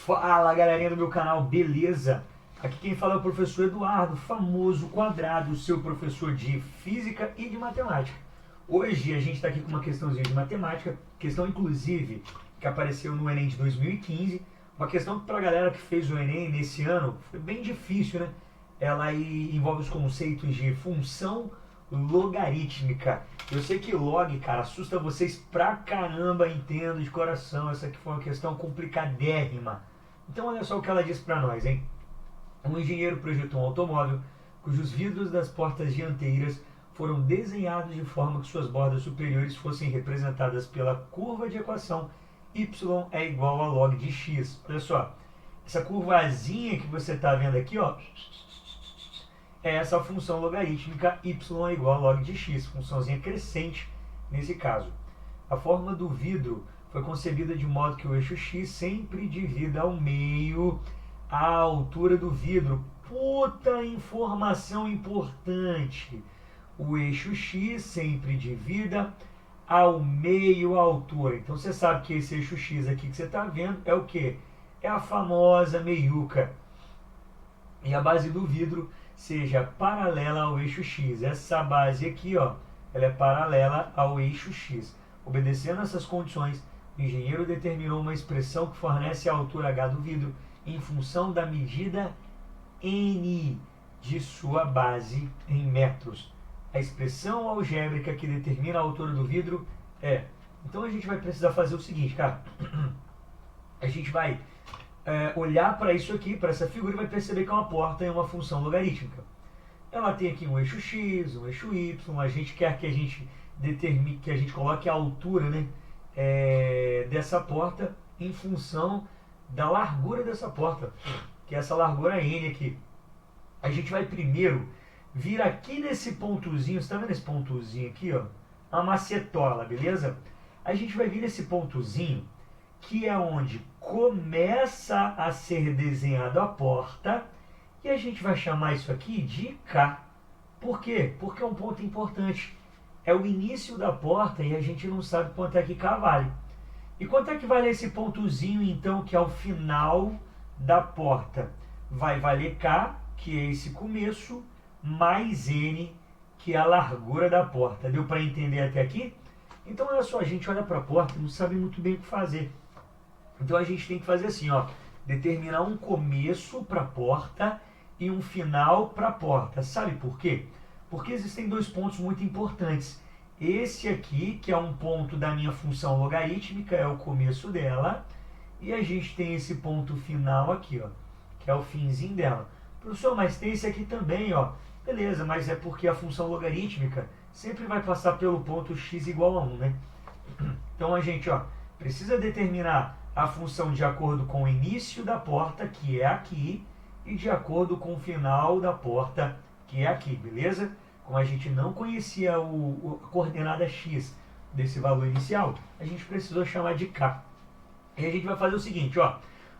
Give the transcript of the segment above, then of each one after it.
Fala galerinha do meu canal, beleza? Aqui quem fala é o professor Eduardo, famoso quadrado, seu professor de física e de matemática. Hoje a gente está aqui com uma questãozinha de matemática, questão inclusive que apareceu no Enem de 2015, uma questão que para a galera que fez o Enem nesse ano foi bem difícil, né? Ela aí envolve os conceitos de função logarítmica. Eu sei que log, cara, assusta vocês pra caramba, entendo de coração. Essa aqui foi uma questão complicadérrima. Então olha só o que ela diz pra nós, hein? Um engenheiro projetou um automóvel cujos vidros das portas dianteiras foram desenhados de forma que suas bordas superiores fossem representadas pela curva de equação y é igual a log de x. Olha só, essa curvazinha que você está vendo aqui, ó, é essa função logarítmica y é igual a log de x, funçãozinha crescente nesse caso. A forma do vidro foi concebida de modo que o eixo x sempre divida ao meio a altura do vidro. Puta informação importante! O eixo x sempre divida ao meio a altura. Então você sabe que esse eixo x aqui que você está vendo é o que? É a famosa meiuca. E a base do vidro seja paralela ao eixo x. Essa base aqui, ó, ela é paralela ao eixo x. Obedecendo essas condições, o engenheiro determinou uma expressão que fornece a altura h do vidro em função da medida n de sua base em metros. A expressão algébrica que determina a altura do vidro é... Então a gente vai precisar fazer o seguinte, cara. A gente vai olhar para isso aqui, para essa figura, e vai perceber que é uma porta e uma função logarítmica. Ela tem aqui um eixo x, um eixo y, a gente quer que a gente determine, que a gente coloque a altura, né, dessa porta em função da largura dessa porta, que é essa largura n aqui. A gente vai primeiro vir aqui nesse pontozinho, você está vendo esse pontozinho aqui, ó? A macetola, beleza? A gente vai vir nesse pontozinho, que é onde começa a ser desenhada a porta, e a gente vai chamar isso aqui de K. Por quê? Porque é um ponto importante. É o início da porta e a gente não sabe quanto é que K vale. E quanto é que vale esse pontozinho, então, que é o final da porta? Vai valer K, que é esse começo, mais N, que é a largura da porta. Deu para entender até aqui? Então, olha só, a gente olha para a porta e não sabe muito bem o que fazer. Então, a gente tem que fazer assim, ó, determinar um começo para a porta e um final para a porta. Sabe por quê? Porque existem dois pontos muito importantes. Esse aqui, que é um ponto da minha função logarítmica, é o começo dela. E a gente tem esse ponto final aqui, ó, que é o finzinho dela. Professor, mas tem esse aqui também, ó. Beleza, mas é porque a função logarítmica sempre vai passar pelo ponto x igual a 1, né? Então a gente, ó, precisa determinar a função de acordo com o início da porta, que é aqui, e de acordo com o final da porta, que é aqui, beleza? Como a gente não conhecia a coordenada x desse valor inicial, a gente precisou chamar de k. E a gente vai fazer o seguinte, ó,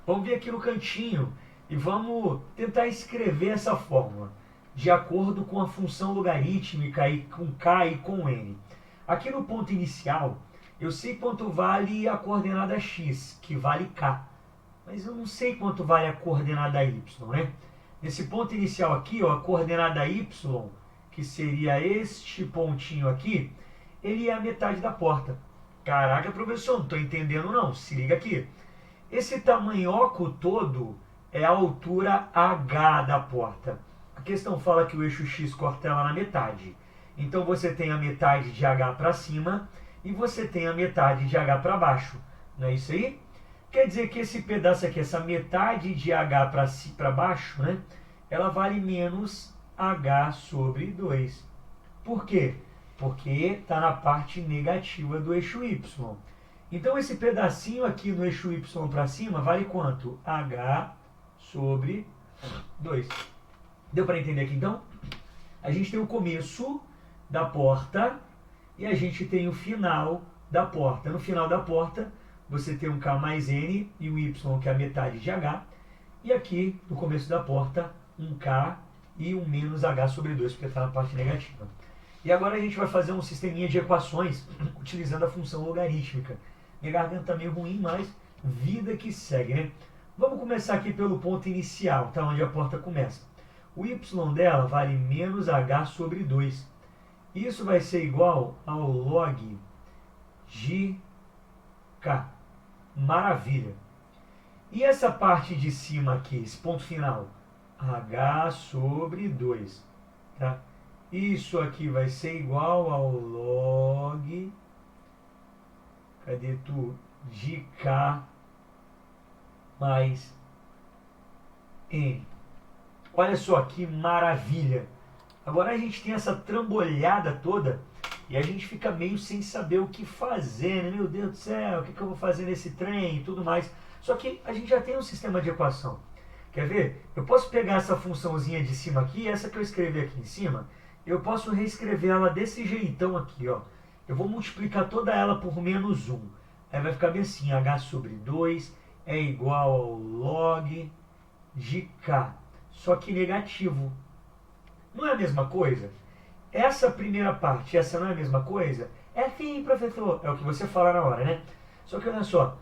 vamos vir aqui no cantinho e vamos tentar escrever essa fórmula de acordo com a função logarítmica e com k e com n. Aqui no ponto inicial, eu sei quanto vale a coordenada x, que vale k, mas eu não sei quanto vale a coordenada y, né? Nesse ponto inicial aqui, ó, a coordenada y, que seria este pontinho aqui, ele é a metade da porta. Caraca, professor, não estou entendendo não, se liga aqui. Esse tamanhoco todo é a altura h da porta. A questão fala que o eixo x corta ela na metade. Então você tem a metade de h para cima e você tem a metade de h para baixo. Não é isso aí? Quer dizer que esse pedaço aqui, essa metade de h para baixo, né, ela vale menos h sobre 2. Por quê? Porque está na parte negativa do eixo y. Então esse pedacinho aqui no eixo y para cima vale quanto? h sobre 2. Deu para entender aqui então? A gente tem o começo da porta e a gente tem o final da porta. No final da porta você tem um k mais n e um y, que é a metade de h. E aqui no começo da porta um k e um menos h sobre 2, porque está na parte negativa. E agora a gente vai fazer um sisteminha de equações utilizando a função logarítmica. Minha garganta tá meio ruim, mas vida que segue, né? Vamos começar aqui pelo ponto inicial, tá? Onde a porta começa. O y dela vale menos h sobre 2. Isso vai ser igual ao log de k. Maravilha. E essa parte de cima aqui, esse ponto final? H sobre 2. Tá? Isso aqui vai ser igual ao log... Cadê tu? De k mais n. Olha só que maravilha. Agora a gente tem essa trambolhada toda e a gente fica meio sem saber o que fazer, né? Meu Deus do céu, o que eu vou fazer nesse trem e tudo mais. Só que a gente já tem um sistema de equação. Quer ver? Eu posso pegar essa funçãozinha de cima aqui, essa que eu escrevi aqui em cima, eu posso reescrever ela desse jeitão aqui, ó. Eu vou multiplicar toda ela por menos 1. Aí vai ficar bem assim, h sobre 2 é igual ao log de k, só que negativo. Não é a mesma coisa? Essa primeira parte, essa não é a mesma coisa? É sim, professor, é o que você fala na hora, né? Só que olha só,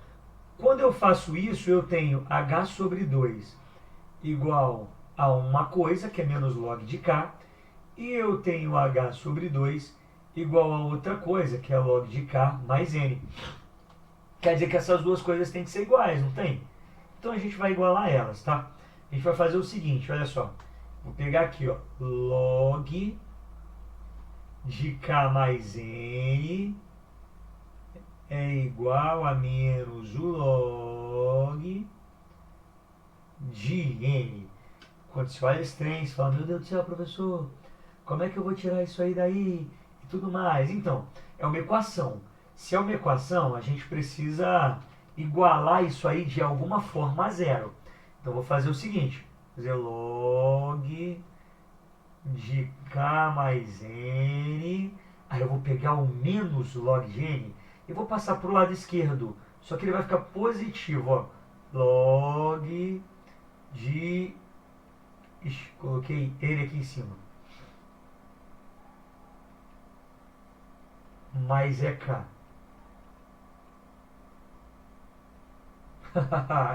quando eu faço isso, eu tenho h sobre 2 igual a uma coisa, que é menos log de k, e eu tenho h sobre 2 igual a outra coisa, que é log de k mais n. Quer dizer que essas duas coisas têm que ser iguais, não tem? Então a gente vai igualar elas, tá? A gente vai fazer o seguinte, olha só. Vou pegar aqui, ó, log de k mais n é igual a menos o log de n. Quando você olha esse trem, você fala, meu Deus do céu, professor, como é que eu vou tirar isso aí daí? E tudo mais. Então, é uma equação. Se é uma equação, a gente precisa igualar isso aí de alguma forma a zero. Então, eu vou fazer o seguinte, fazer log de k mais n, aí eu vou pegar o menos log de n e vou passar para o lado esquerdo, só que ele vai ficar positivo, ó, log de... Ixi, coloquei ele aqui em cima, mais é k.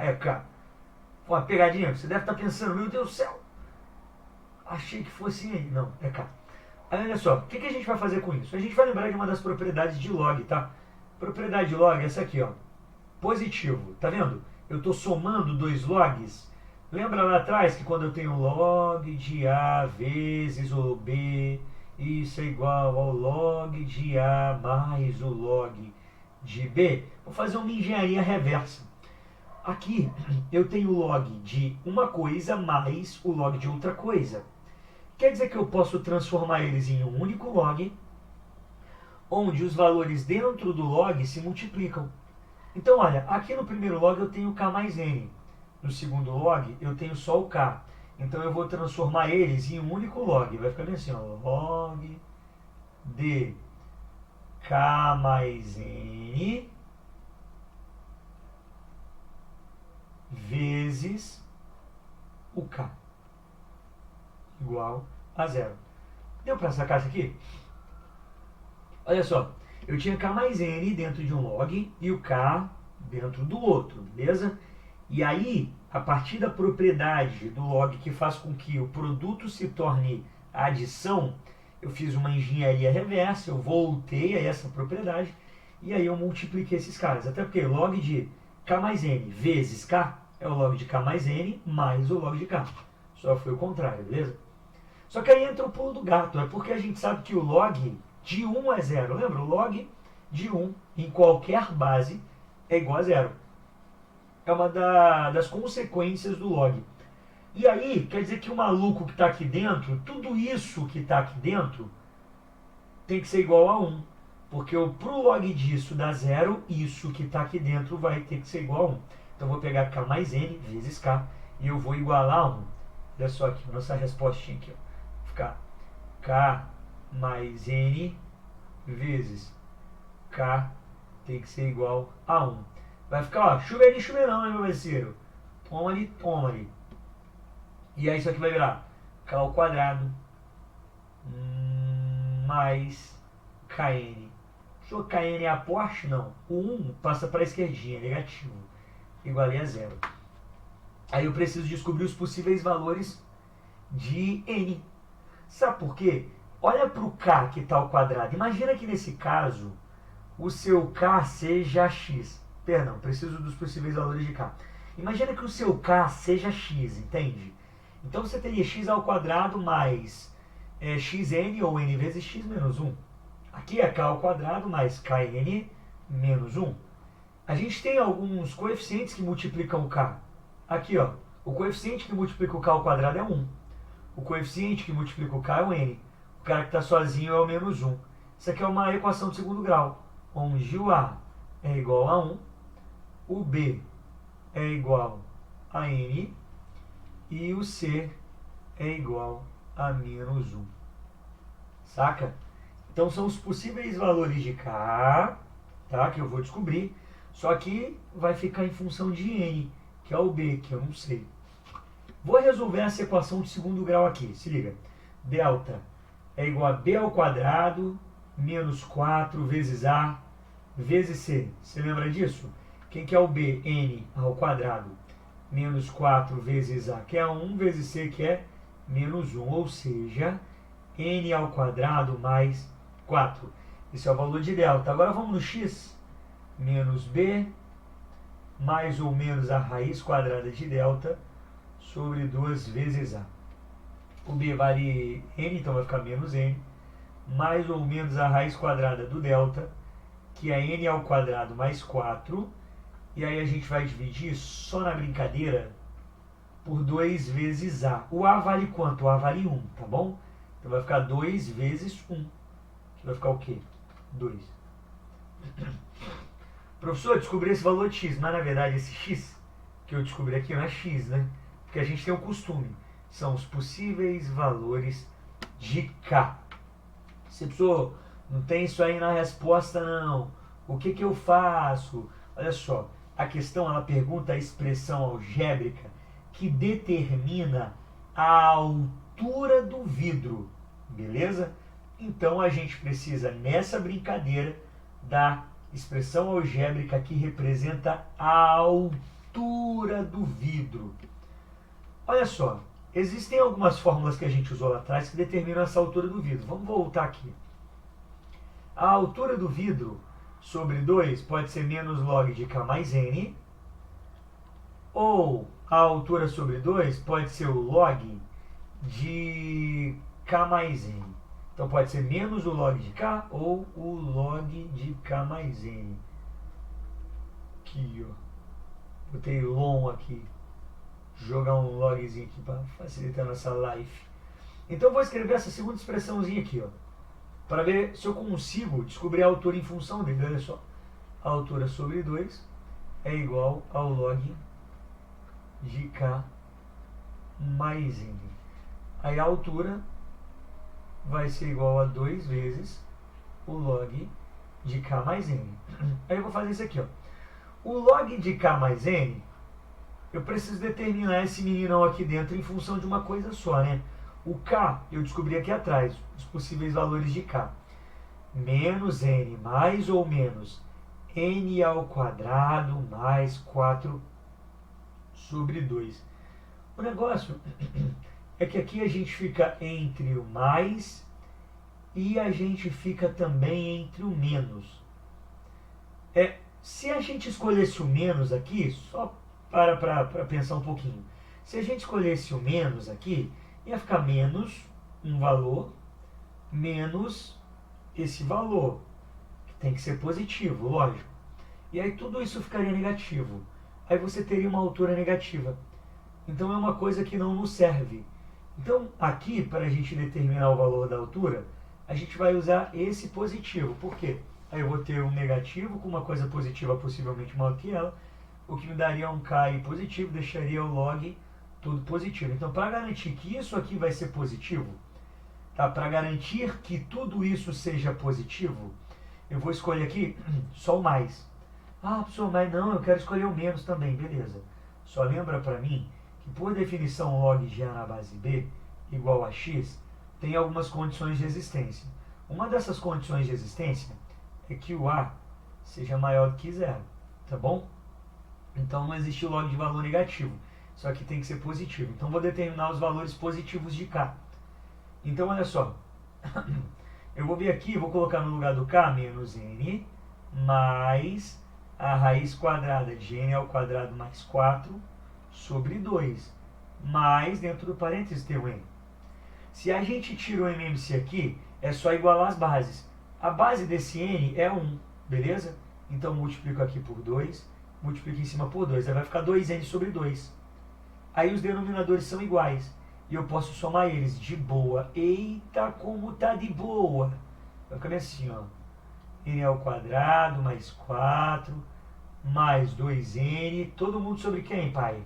É k. Uma pegadinha, você deve estar pensando, meu Deus do céu, achei que fosse aí. Não, é k. Aí olha só, o que a gente vai fazer com isso? A gente vai lembrar de uma das propriedades de log, tá? Propriedade de log é essa aqui, ó. Positivo, tá vendo? Eu estou somando dois logs. Lembra lá atrás que quando eu tenho log de A vezes o B, isso é igual ao log de A mais o log de B? Vou fazer uma engenharia reversa. Aqui eu tenho o log de uma coisa mais o log de outra coisa. Quer dizer que eu posso transformar eles em um único log, onde os valores dentro do log se multiplicam. Então, olha, aqui no primeiro log eu tenho k mais n. No segundo log eu tenho só o k. Então eu vou transformar eles em um único log. Vai ficar bem assim, ó, log de k mais n vezes o k igual a zero. Deu para sacar isso aqui? Olha só, eu tinha k mais n dentro de um log e o k dentro do outro, beleza? E aí, a partir da propriedade do log que faz com que o produto se torne adição, eu fiz uma engenharia reversa, eu voltei a essa propriedade e aí eu multipliquei esses caras. Até porque log de k mais n vezes k é o log de k mais n mais o log de k. Só foi o contrário, beleza? Só que aí entra o pulo do gato, é porque a gente sabe que o log de 1 é zero. Lembra? O log de 1 em qualquer base é igual a zero. É uma das consequências do log. E aí, quer dizer que o maluco que está aqui dentro, tudo isso que está aqui dentro, tem que ser igual a 1. Porque para o log disso dar zero, isso que está aqui dentro vai ter que ser igual a 1. Então eu vou pegar k mais n vezes k e eu vou igualar a 1. Olha só aqui, nossa respostinha aqui, ó. Ficar k mais n vezes k tem que ser igual a 1. Vai ficar, ó, chuveirinho, chuveirão, né, meu parceiro? Toma ali, toma ali. E aí isso aqui vai virar k ao quadrado mais kn. Sou kn é a Porsche? Não. O 1 passa para a esquerdinha, negativo. Igual a zero. Aí eu preciso descobrir os possíveis valores de n. Sabe por quê? Olha para o k que está ao quadrado. Imagina que nesse caso o seu k seja x. Perdão, preciso dos possíveis valores de k. Imagina que o seu k seja x, entende? Então você teria x ao quadrado mais xn, ou n vezes x menos 1. Aqui é k ao quadrado mais kn menos 1. A gente tem alguns coeficientes que multiplicam o k. Aqui, ó, o coeficiente que multiplica o k ao quadrado é 1. O coeficiente que multiplica o k é o n. O cara que está sozinho é o menos 1. Isso aqui é uma equação de segundo grau, onde o a é igual a 1, o b é igual a n e o c é igual a menos 1. Saca? Então são os possíveis valores de k, tá, que eu vou descobrir, só que vai ficar em função de n, que é o b, que eu não sei. Vou resolver essa equação de segundo grau aqui, se liga. Delta é igual a b ao quadrado menos 4 vezes a vezes c. Você lembra disso? Quem que é o b? N ao quadrado menos 4 vezes a, que é 1, vezes c, que é menos 1. Ou seja, n ao quadrado mais 4. Esse é o valor de delta. Agora vamos no x. Menos b mais ou menos a raiz quadrada de delta sobre 2 vezes a. O b vale n, então vai ficar menos n, mais ou menos a raiz quadrada do delta, que é n ao quadrado mais 4. E aí a gente vai dividir, só na brincadeira, por 2 vezes a. O a vale quanto? O a vale 1, tá bom? Então vai ficar 2 vezes 1. Que vai ficar o quê? 2. Professor, descobri esse valor de x, mas na verdade esse x que eu descobri aqui não é x, né? Porque a gente tem um costume. São os possíveis valores de k. Se professor, não tem isso aí na resposta não. O que eu faço? Olha só, a questão ela pergunta a expressão algébrica que determina a altura do vidro. Beleza? Então a gente precisa, nessa brincadeira, da expressão algébrica que representa a altura do vidro. Olha só, existem algumas fórmulas que a gente usou lá atrás que determinam essa altura do vidro. Vamos voltar aqui. A altura do vidro sobre 2 pode ser menos log de k mais n, ou a altura sobre 2 pode ser o log de k mais n. Então pode ser menos o log de k ou o log de k mais n. Aqui, ó. Botei long aqui. Jogar um logzinho aqui para facilitar nossa live. Então vou escrever essa segunda expressãozinha aqui, ó, para ver se eu consigo descobrir a altura em função dele. Olha só. A altura sobre 2 é igual ao log de k mais n. Aí a altura vai ser igual a 2 vezes o log de k mais n. Aí eu vou fazer isso aqui, ó. O log de k mais n, eu preciso determinar esse meninão aqui dentro em função de uma coisa só, né? O k eu descobri aqui atrás, os possíveis valores de k. Menos n mais ou menos n ao quadrado mais 4 sobre 2. O negócio é que aqui a gente fica entre o mais e a gente fica também entre o menos. Se a gente escolhesse o menos aqui, só para pensar um pouquinho. Se a gente escolhesse o menos aqui, ia ficar menos um valor, menos esse valor, que tem que ser positivo, lógico. E aí tudo isso ficaria negativo. Aí você teria uma altura negativa. Então é uma coisa que não nos serve. Então aqui, para a gente determinar o valor da altura, a gente vai usar esse positivo. Por quê? Aí eu vou ter um negativo com uma coisa positiva possivelmente maior que ela, o que me daria um k positivo, deixaria o log tudo positivo. Então, para garantir que isso aqui vai ser positivo, tá? Para garantir que tudo isso seja positivo, eu vou escolher aqui só o mais. Ah, professor, mas não, eu quero escolher o menos também, beleza. Só lembra para mim que, por definição, log de A na base B igual a x, tem algumas condições de existência. Uma dessas condições de existência é que o A seja maior do que zero, tá bom? Então não existe log de valor negativo. só que tem que ser positivo. Então vou determinar os valores positivos de K. Então olha só, eu vou vir aqui, vou colocar no lugar do K menos N mais a raiz quadrada de N ao quadrado mais 4 sobre 2, mais dentro do parênteses tem o N. Se a gente tira o MMC aqui, é só igualar as bases. A base desse N é 1, beleza? Então multiplico aqui por 2, multiplico em cima por 2, aí vai ficar 2N sobre 2. Aí os denominadores são iguais, e eu posso somar eles de boa. Eita, como tá de boa! Vai ficar assim, ó. N ao quadrado mais 4, mais 2N, todo mundo sobre quem, pai?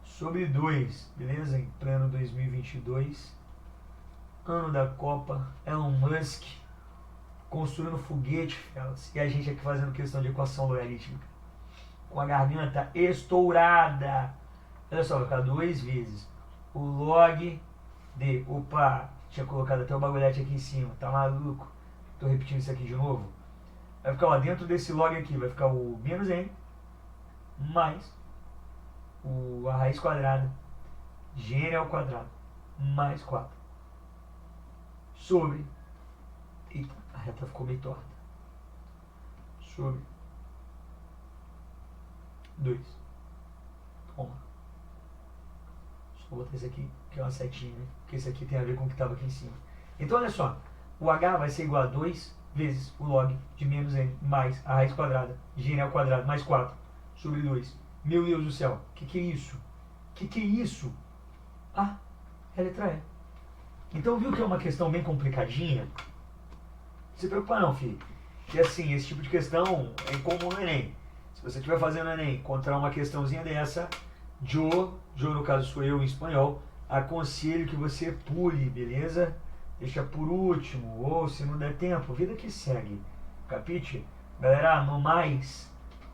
Sobre 2, beleza? Em pleno 2022, ano da Copa, Elon Musk construindo foguete, fellas, e a gente aqui fazendo questão de equação logarítmica, com a garganta estourada. Olha só, vai ficar 2 vezes o log de, opa, tinha colocado até o bagulhete aqui em cima, tá maluco? Tô repetindo isso aqui de novo. Vai ficar, ó, dentro desse log aqui, vai ficar o menos n, mais a raiz quadrada de n ao quadrado, mais 4, sobre, eita, a reta ficou meio torta, sobre 2. Toma. Vou botar esse aqui, que é uma setinha, né? Porque esse aqui tem a ver com o que estava aqui em cima. Então, olha só. O h vai ser igual a 2 vezes o log de menos n mais a raiz quadrada de n ao quadrado mais 4 sobre 2. Meu Deus do céu. Que é isso? Que é isso? Ah, é a letra E. Então, viu que é uma questão bem complicadinha? Não se preocupa não, filho. Que assim, esse tipo de questão é incomum no Enem. Se você estiver fazendo o Enem, encontrar uma questãozinha dessa, Joe no caso sou eu em espanhol, aconselho que você pule, beleza? Deixa por último, ou se não der tempo, vida que segue. Capite? Galera, no mais,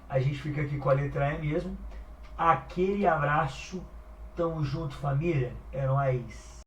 a gente fica aqui com a letra E mesmo. Aquele abraço, tamo junto família, é nóis.